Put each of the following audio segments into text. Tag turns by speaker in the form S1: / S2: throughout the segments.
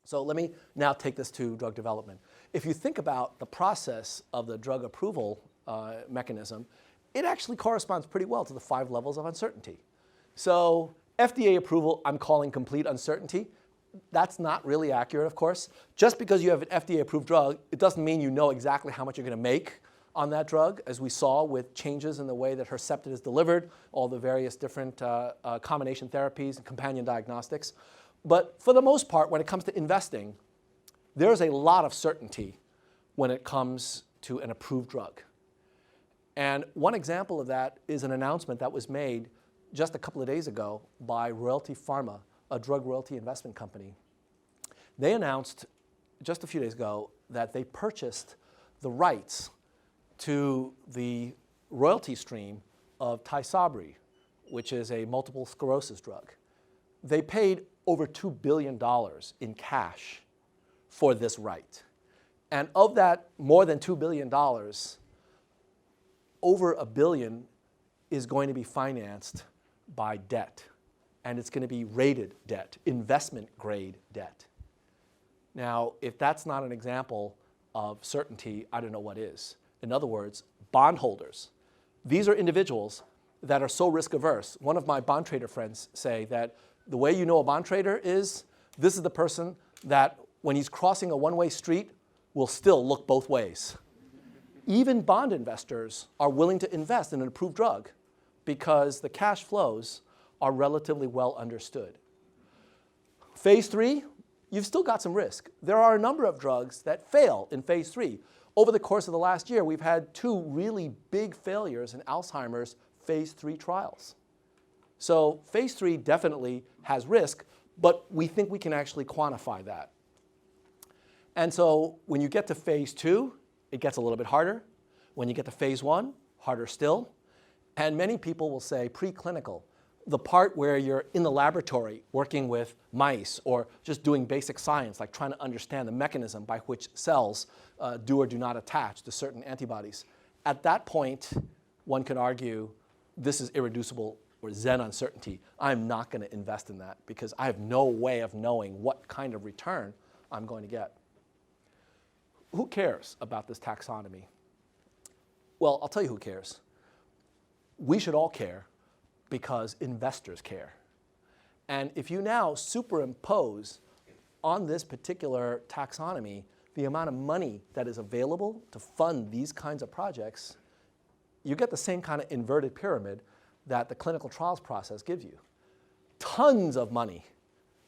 S1: So let me now take this to drug development. If you think about the process of the drug approval mechanism, it actually corresponds pretty well to the 5 levels of uncertainty. So FDA approval, I'm calling complete uncertainty. That's not really accurate, of course. Just because you have an FDA-approved drug, it doesn't mean you know exactly how much you're going to make on that drug, as we saw with changes in the way that Herceptin is delivered, all the various different combination therapies and companion diagnostics. But for the most part, when it comes to investing, there's a lot of certainty when it comes to an approved drug. And one example of that is an announcement that was made just a couple of days ago by Royalty Pharma, a drug royalty investment company. They announced just a few days ago that they purchased the rights to the royalty stream of Tysabri, which is a multiple sclerosis drug. They paid over $2 billion in cash for this right. And of that more than $2 billion, over $1 billion is going to be financed by debt. And it's going to be rated debt, investment grade debt. Now, if that's not an example of certainty, I don't know what is. In other words, bondholders. These are individuals that are so risk averse. One of my bond trader friends say that the way you know a bond trader is, this is the person that when he's crossing a one-way street will still look both ways. Even bond investors are willing to invest in an approved drug because the cash flows are relatively well understood. Phase 3, you've still got some risk. There are a number of drugs that fail in phase 3. Over the course of the last year, we've had 2 really big failures in Alzheimer's phase 3 trials. So phase 3 definitely has risk, but we think we can actually quantify that. And so when you get to phase 2, it gets a little bit harder. When you get to phase 1, harder still. And many people will say preclinical, the part where you're in the laboratory working with mice or just doing basic science, like trying to understand the mechanism by which cells do or do not attach to certain antibodies. At that point, one can argue this is irreducible or Zen uncertainty. I'm not going to invest in that because I have no way of knowing what kind of return I'm going to get. Who cares about this taxonomy? Well, I'll tell you who cares. We should all care because investors care. And if you now superimpose on this particular taxonomy the amount of money that is available to fund these kinds of projects, you get the same kind of inverted pyramid that the clinical trials process gives you. Tons of money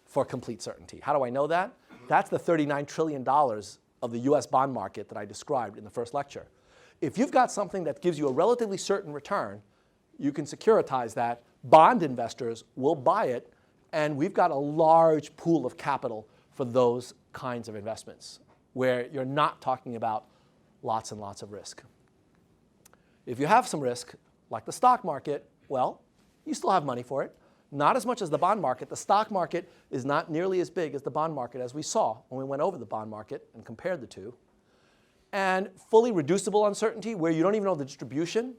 S1: for complete certainty. How do I know that? That's the $39 trillion of the US bond market that I described in the first lecture. If you've got something that gives you a relatively certain return, you can securitize that, bond investors will buy it, and we've got a large pool of capital for those kinds of investments, where you're not talking about lots and lots of risk. If you have some risk, like the stock market, well, you still have money for it. Not as much as the bond market. The stock market is not nearly as big as the bond market, as we saw when we went over the bond market and compared the two. And fully reducible uncertainty, where you don't even know the distribution.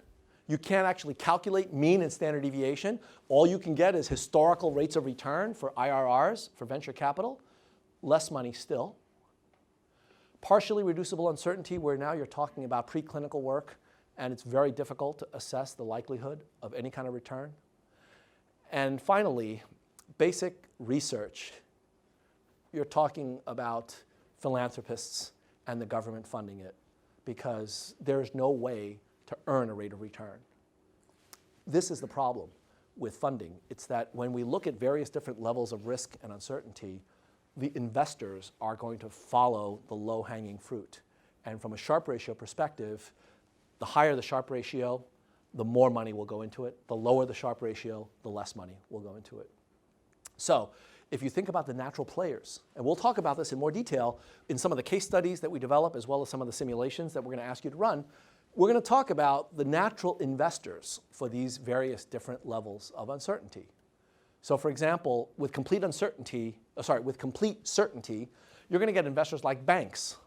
S1: You can't actually calculate mean and standard deviation. All you can get is historical rates of return for IRRs, for venture capital. Less money still. Partially reducible uncertainty, where now you're talking about preclinical work, and it's very difficult to assess the likelihood of any kind of return. And finally, basic research. You're talking about philanthropists and the government funding it, because there's no way to earn a rate of return. This is the problem with funding. It's that when we look at various different levels of risk and uncertainty, the investors are going to follow the low-hanging fruit. And from a Sharpe ratio perspective, the higher the Sharpe ratio, the more money will go into it. The lower the Sharpe ratio, the less money will go into it. So if you think about the natural players, and we'll talk about this in more detail in some of the case studies that we develop, as well as some of the simulations that we're going to ask you to run, we're going to talk about the natural investors for these various different levels of uncertainty. So for example, with complete certainty, you're going to get investors like banks,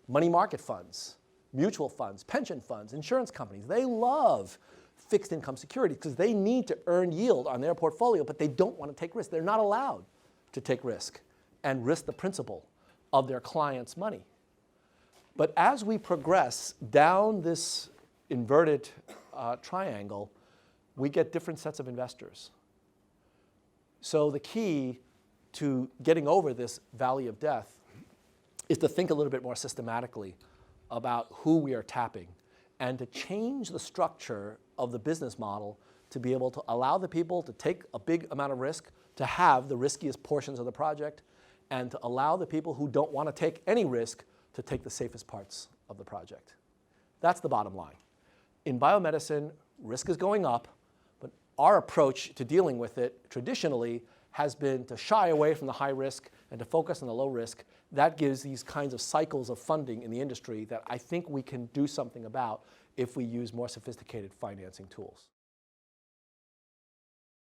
S1: money market funds, mutual funds, pension funds, insurance companies. They love fixed income securities because they need to earn yield on their portfolio, but they don't want to take risk. They're not allowed to take risk and risk the principal of their clients' money. But as we progress down this inverted triangle, we get different sets of investors. So the key to getting over this valley of death is to think a little bit more systematically about who we are tapping and to change the structure of the business model to be able to allow the people to take a big amount of risk, to have the riskiest portions of the project, and to allow the people who don't want to take any risk to take the safest parts of the project. That's the bottom line. In biomedicine, risk is going up, but our approach to dealing with it traditionally has been to shy away from the high risk and to focus on the low risk. That gives these kinds of cycles of funding in the industry that I think we can do something about if we use more sophisticated financing tools.